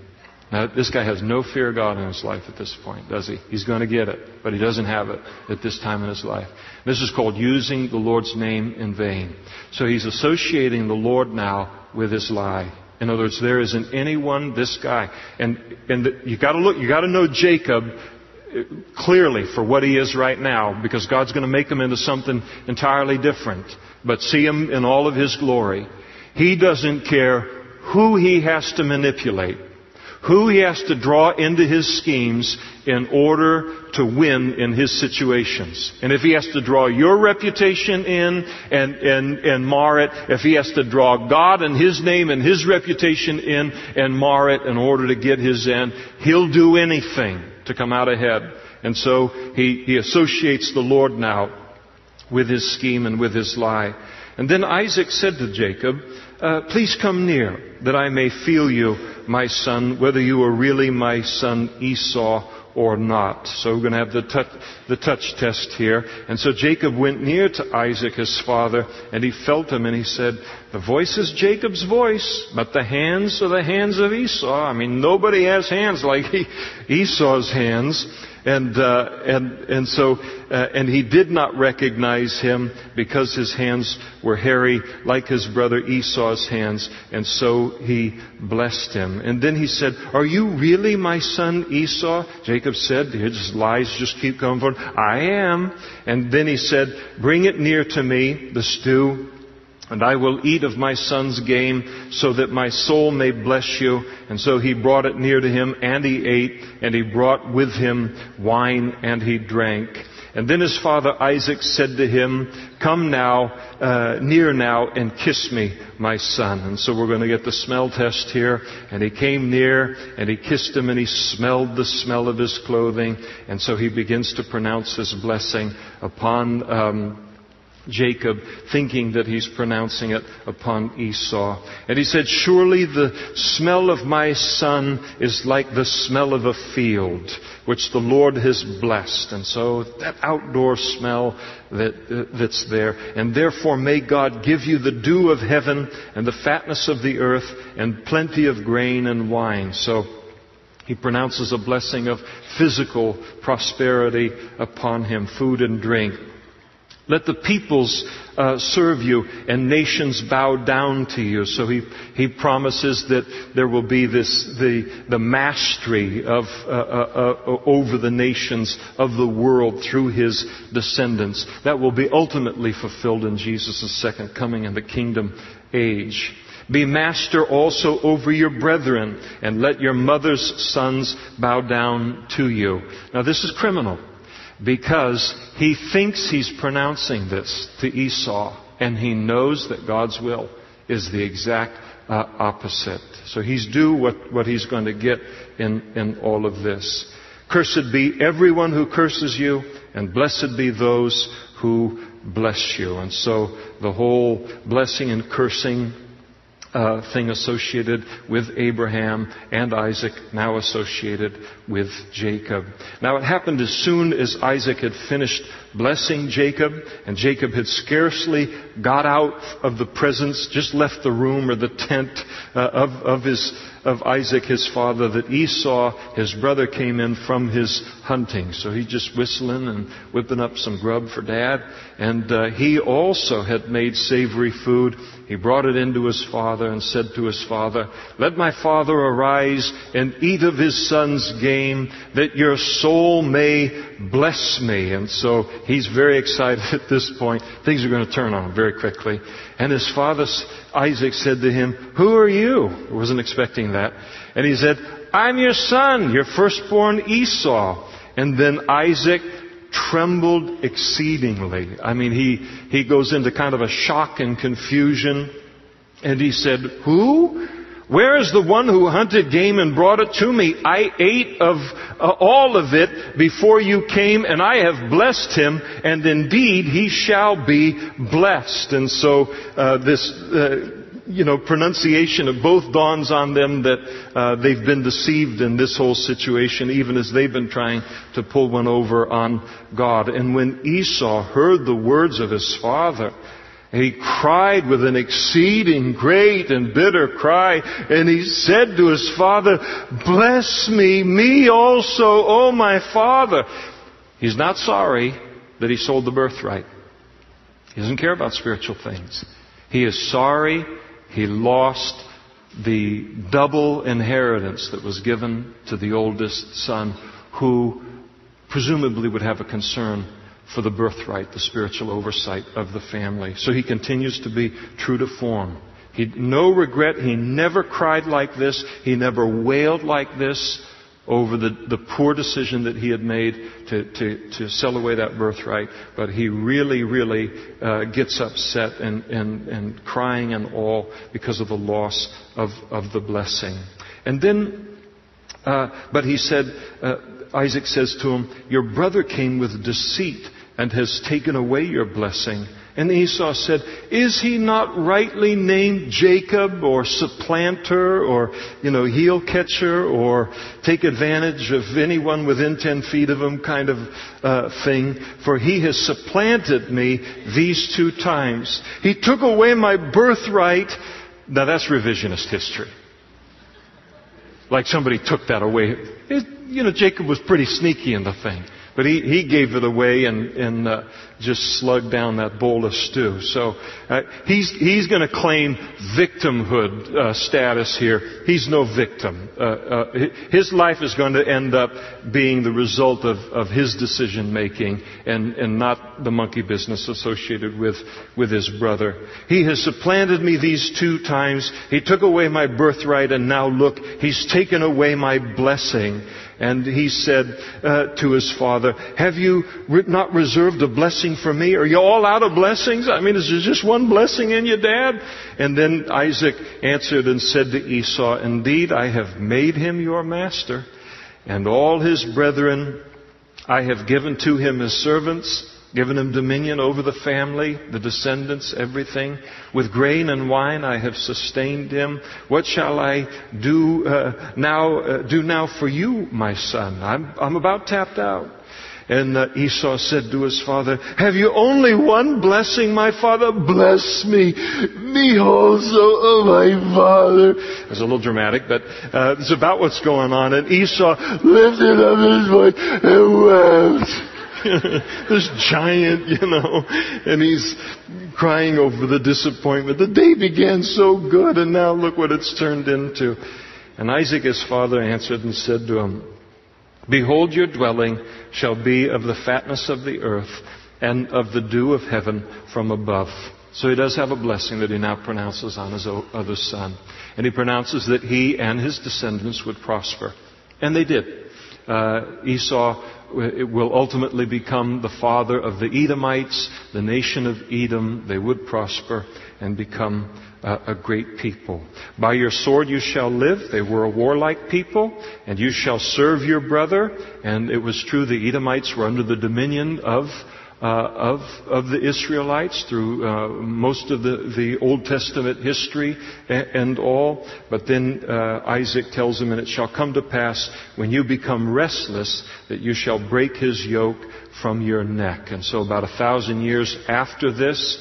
Now, this guy has no fear of God in his life at this point, does he? He's going to get it, but he doesn't have it at this time in his life. This is called using the Lord's name in vain. So he's associating the Lord now with his lie. In other words, there isn't anyone, this guy. And you got to know Jacob clearly for what he is right now, because God's going to make him into something entirely different. But see him in all of his glory. He doesn't care who he has to manipulate, who he has to draw into his schemes in order to win in his situations. And if he has to draw your reputation in and mar it, if he has to draw God and his name and his reputation in and mar it in order to get his end, he'll do anything to come out ahead. And so he associates the Lord now with his scheme and with his lie. And then Isaac said to Jacob, please come near, that I may feel you, my son, whether you are really my son Esau or not. So we're going to have the touch test here. And so Jacob went near to Isaac, his father, and he felt him, and he said, the voice is Jacob's voice, but the hands are the hands of Esau. I mean, nobody has hands like Esau's hands. And he did not recognize him because his hands were hairy like his brother Esau's hands. And so he blessed him. And then he said, are you really my son Esau? Jacob said, his lies just keep coming forward. I am. And then he said, bring it near to me, the stew, and I will eat of my son's game, so that my soul may bless you. And so he brought it near to him, and he ate, and he brought with him wine, and he drank. And then his father Isaac said to him, come now, near now, and kiss me, my son. And so we're going to get the smell test here. And he came near, and he kissed him, and he smelled the smell of his clothing. And so he begins to pronounce his blessing upon Jacob, thinking that he's pronouncing it upon Esau. And he said, surely the smell of my son is like the smell of a field, which the Lord has blessed. And so that outdoor smell that's there. And therefore may God give you the dew of heaven and the fatness of the earth and plenty of grain and wine. So he pronounces a blessing of physical prosperity upon him, food and drink. Let the peoples serve you and nations bow down to you. So he promises that there will be the mastery of over the nations of the world through his descendants. That will be ultimately fulfilled in Jesus' second coming in the kingdom age. Be master also over your brethren, and let your mother's sons bow down to you. Now this is criminal, because he thinks he's pronouncing this to Esau, and he knows that God's will is the exact opposite. So he's due what he's going to get in all of this. Cursed be everyone who curses you, and blessed be those who bless you. And so the whole blessing and cursing thing associated with Abraham and Isaac, now associated with Jacob. Now it happened as soon as Isaac had finished blessing Jacob, and Jacob had scarcely got out of the presence, just left the room or the tent of Isaac his father, that Esau, his brother, came in from his hunting. So he's just whistling and whipping up some grub for Dad. And he also had made savory food. He brought it into his father and said to his father, let my father arise and eat of his son's game, that your soul may bless me. And so he's very excited at this point. Things are going to turn on him very quickly. And his father Isaac said to him, who are you? I wasn't expecting that. And he said, I'm your son, your firstborn Esau. And then Isaac trembled exceedingly. I mean, he goes into kind of a shock and confusion. And he said, who? Where is the one who hunted game and brought it to me? I ate of all of it before you came, and I have blessed him, and indeed he shall be blessed. And so pronunciation of both dawns on them that they've been deceived in this whole situation, even as they've been trying to pull one over on God. And when Esau heard the words of his father, he cried with an exceeding great and bitter cry, and he said to his father, bless me also, O my father. He's not sorry that he sold the birthright. He doesn't care about spiritual things. He is sorry he lost the double inheritance that was given to the oldest son, who presumably would have a concern for the birthright, the spiritual oversight of the family. So he continues to be true to form. No regret. He never cried like this. He never wailed like this over the poor decision that he had made to sell away that birthright. But he really, really gets upset and crying and all because of the loss of the blessing. And then, but he said, Isaac says to him, your brother came with deceit and has taken away your blessing. And Esau said, is he not rightly named Jacob, or supplanter, or, heel catcher, or take advantage of anyone within 10 feet of him kind of thing? For he has supplanted me these 2 times. He took away my birthright. Now that's revisionist history. Like somebody took that away. Jacob was pretty sneaky in the thing. But he gave it away and just slugged down that bowl of stew. So he's going to claim victimhood status here. He's no victim. His life is going to end up being the result of his decision making and not the monkey business associated with his brother. He has supplanted me these 2 times. He took away my birthright, and now look, he's taken away my blessing. And he said to his father, have you not reserved a blessing for me? Are you all out of blessings? I mean, is there just one blessing in you, Dad? And then Isaac answered and said to Esau, indeed, I have made him your master, and all his brethren I have given to him as servants, given him dominion over the family, the descendants, everything. With grain and wine I have sustained him. What shall I do now for you, my son? I'm about tapped out. And Esau said to his father, have you only one blessing, my father? Bless me also, oh my father. It's a little dramatic, but it's about what's going on. And Esau lifted up his voice and wept. This giant, and he's crying over the disappointment. The day began so good, and now look what it's turned into. And Isaac, his father, answered and said to him, behold, your dwelling shall be of the fatness of the earth and of the dew of heaven from above. So he does have a blessing that he now pronounces on his other son. And he pronounces that he and his descendants would prosper. And they did. Esau will ultimately become the father of the Edomites, the nation of Edom. They would prosper and become a great people. By your sword you shall live. They were a warlike people. And you shall serve your brother. And it was true, the Edomites were under the dominion of the Israelites through most of the Old Testament history and all. But then Isaac tells him, and it shall come to pass when you become restless that you shall break his yoke from your neck. And so about 1,000 years after this,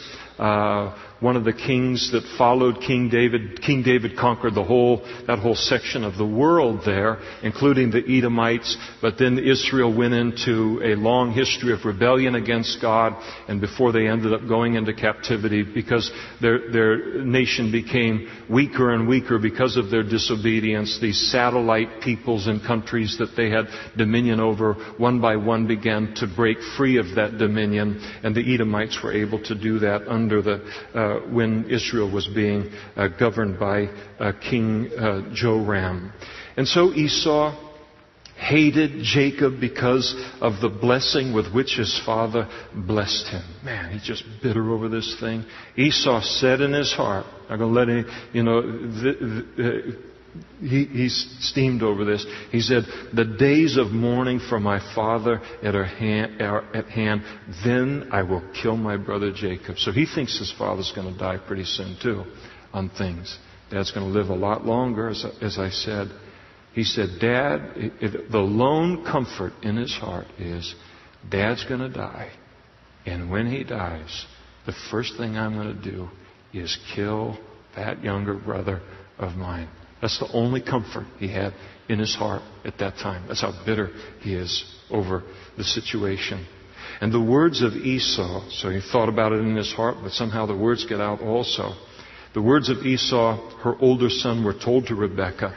one of the kings that followed King David conquered that whole section of the world there, including the Edomites. But then Israel went into a long history of rebellion against God, and before they ended up going into captivity, because their nation became weaker and weaker because of their disobedience, these satellite peoples and countries that they had dominion over, one by one began to break free of that dominion, and the Edomites were able to do that under when Israel was being governed by King Joram. And so Esau hated Jacob because of the blessing with which his father blessed him. Man, he's just bitter over this thing. Esau said in his heart, I'm going to let him, he's steamed over this. He said, the days of mourning for my father are at hand. Then I will kill my brother Jacob. So he thinks his father's going to die pretty soon too on things. Dad's going to live a lot longer, as I said. He said, Dad, the lone comfort in his heart is Dad's going to die. And when he dies, the first thing I'm going to do is kill that younger brother of mine. That's the only comfort he had in his heart at that time. That's how bitter he is over the situation. And the words of Esau, so he thought about it in his heart, but somehow the words get out also. The words of Esau, her older son, were told to Rebekah.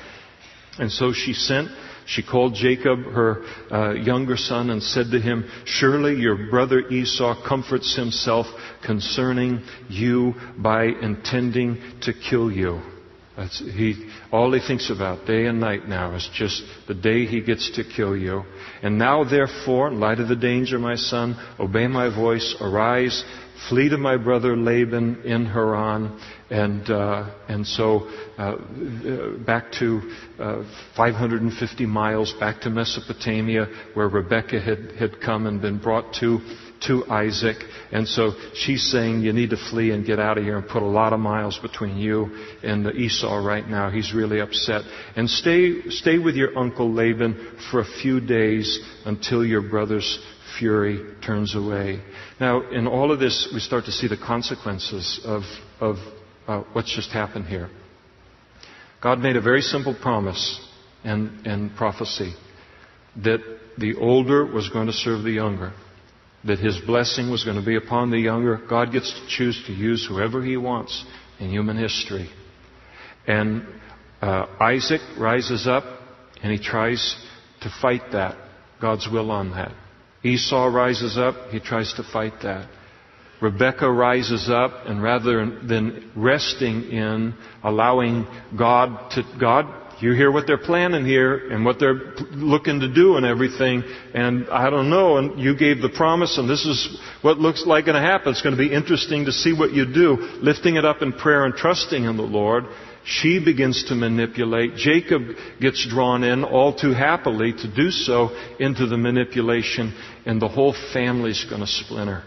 And so she sent She called Jacob, her younger son, and said to him, "Surely your brother Esau comforts himself concerning you by intending to kill you." All he thinks about day and night now is just the day he gets to kill you. "And now, therefore, in light of the danger, my son, obey my voice, arise, flee to my brother Laban in Haran." And so back to 550 miles back to Mesopotamia, where Rebekah had come and been brought to Isaac. And so she's saying, "You need to flee and get out of here and put a lot of miles between you and Esau right now. He's really upset. And stay with your uncle Laban for a few days until your brother's fury turns away." Now, in all of this, we start to see the consequences of what's just happened here. God made a very simple promise and prophecy that the older was going to serve the younger, that His blessing was going to be upon the younger. God gets to choose to use whoever He wants in human history. And Isaac rises up and he tries to fight that, God's will on that. Esau rises up, he tries to fight that. Rebekah rises up, and rather than resting in allowing God, you hear what they're planning here and what they're looking to do and everything, and I don't know, and you gave the promise, and this is what looks like going to happen. It's going to be interesting to see what you do. Lifting it up in prayer and trusting in the Lord, she begins to manipulate. Jacob gets drawn in all too happily to do so into the manipulation, and the whole family's going to splinter.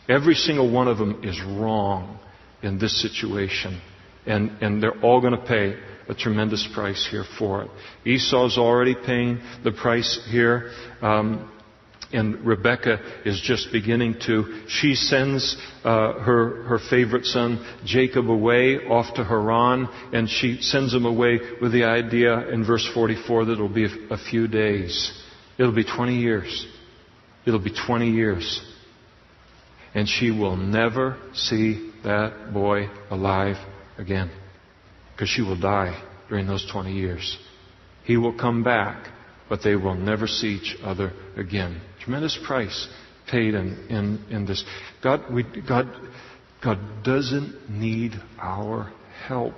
Every single one of them is wrong in this situation. And they're all going to pay a tremendous price here for it. Esau's already paying the price here. And Rebekah is just beginning to. She sends her favorite son Jacob away off to Haran. And she sends him away with the idea in verse 44 that it'll be a few days. It'll be 20 years. It'll be 20 years. And she will never see that boy alive again. Because she will die during those 20 years. He will come back, but they will never see each other again. Tremendous price paid in this. God doesn't need our help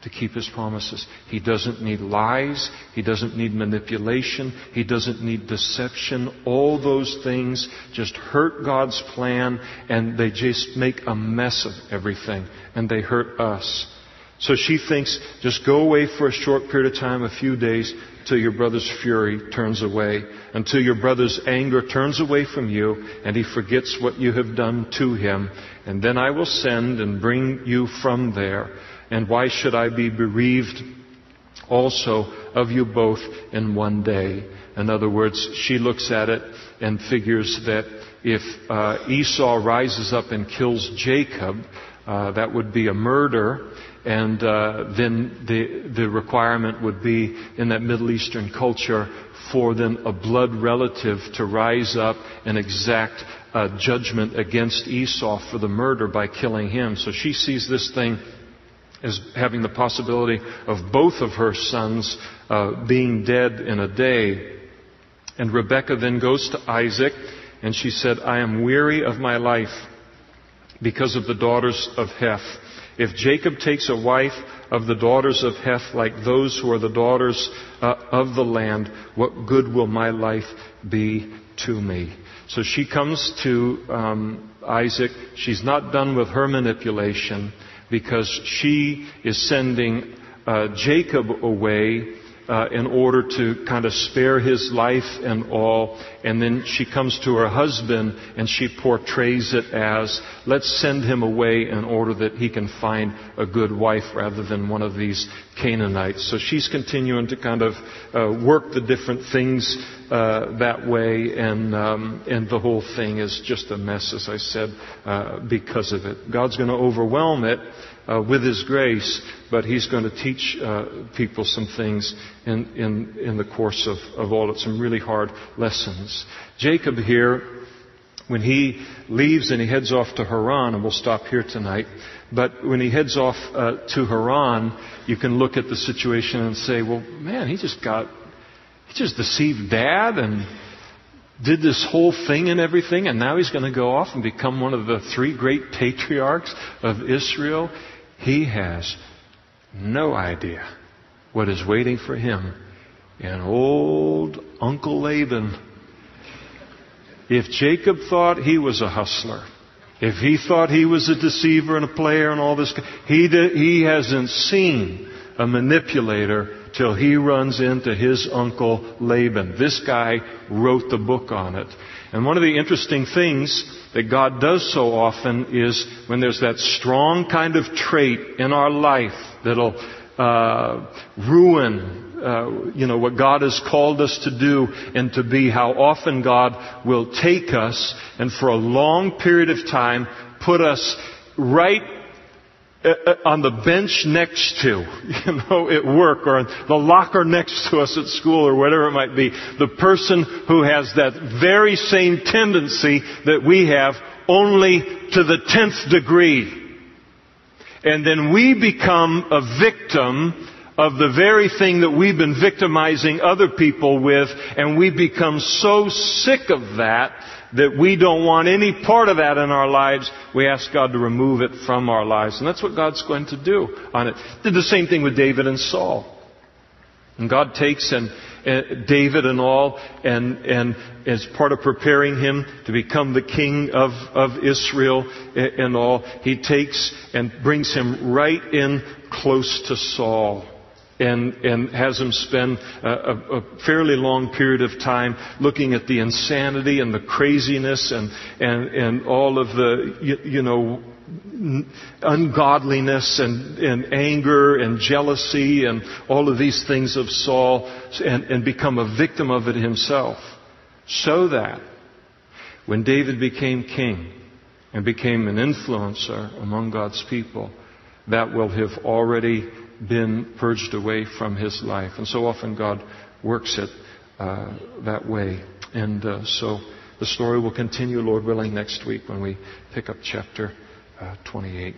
to keep His promises. He doesn't need lies. He doesn't need manipulation. He doesn't need deception. All those things just hurt God's plan, and they just make a mess of everything, and they hurt us. So she thinks, just go away for a short period of time, a few days, till your brother's fury turns away, until your brother's anger turns away from you, and he forgets what you have done to him. And then I will send and bring you from there. And why should I be bereaved also of you both in one day? In other words, she looks at it and figures that if Esau rises up and kills Jacob, that would be a murder. And then the requirement would be in that Middle Eastern culture for then a blood relative to rise up and exact judgment against Esau for the murder by killing him. So she sees this thing as having the possibility of both of her sons being dead in a day. And Rebekah then goes to Isaac and she said, "I am weary of my life because of the daughters of Heth. If Jacob takes a wife of the daughters of Heth like those who are the daughters of the land, what good will my life be to me?" So she comes to Isaac. She's not done with her manipulation, because she is sending Jacob away in order to kind of spare his life and all. And then she comes to her husband and she portrays it as, let's send him away in order that he can find a good wife rather than one of these Canaanites. So she's continuing to kind of work the different things that way, and the whole thing is just a mess, as I said, because of it. God's going to overwhelm it with His grace, but He's going to teach people some things in the course of all it, some really hard lessons. Jacob here, when he leaves and he heads off to Haran, and we'll stop here tonight, but when he heads off to Haran, you can look at the situation and say, well, man, he he just deceived Dad and did this whole thing and everything, and now he's going to go off and become one of the 3 great patriarchs of Israel. He has no idea what is waiting for him in old Uncle Laban. If Jacob thought he was a hustler, if he thought he was a deceiver and a player and all this, he hasn't seen a manipulator till he runs into his uncle Laban. This guy wrote the book on it. And one of the interesting things that God does so often is when there's that strong kind of trait in our life that'll ruin what God has called us to do and to be, how often God will take us and for a long period of time put us right on the bench next to, at work, or the locker next to us at school, or whatever it might be. The person who has that very same tendency that we have, only to the 10th degree. And then we become a victim of the very thing that we've been victimizing other people with, and we become so sick of that we don't want any part of that in our lives. We ask God to remove it from our lives. And that's what God's going to do on it. Did the same thing with David and Saul. And God takes David and all, and as part of preparing him to become the king of Israel and all, He takes and brings him right in close to Saul. And has him spend a fairly long period of time looking at the insanity and the craziness and all of the, ungodliness and anger and jealousy and all of these things of Saul, and become a victim of it himself. So that when David became king and became an influencer among God's people, that will have already been purged away from his life. And so often God works it that way. And so the story will continue, Lord willing, next week when we pick up chapter 28.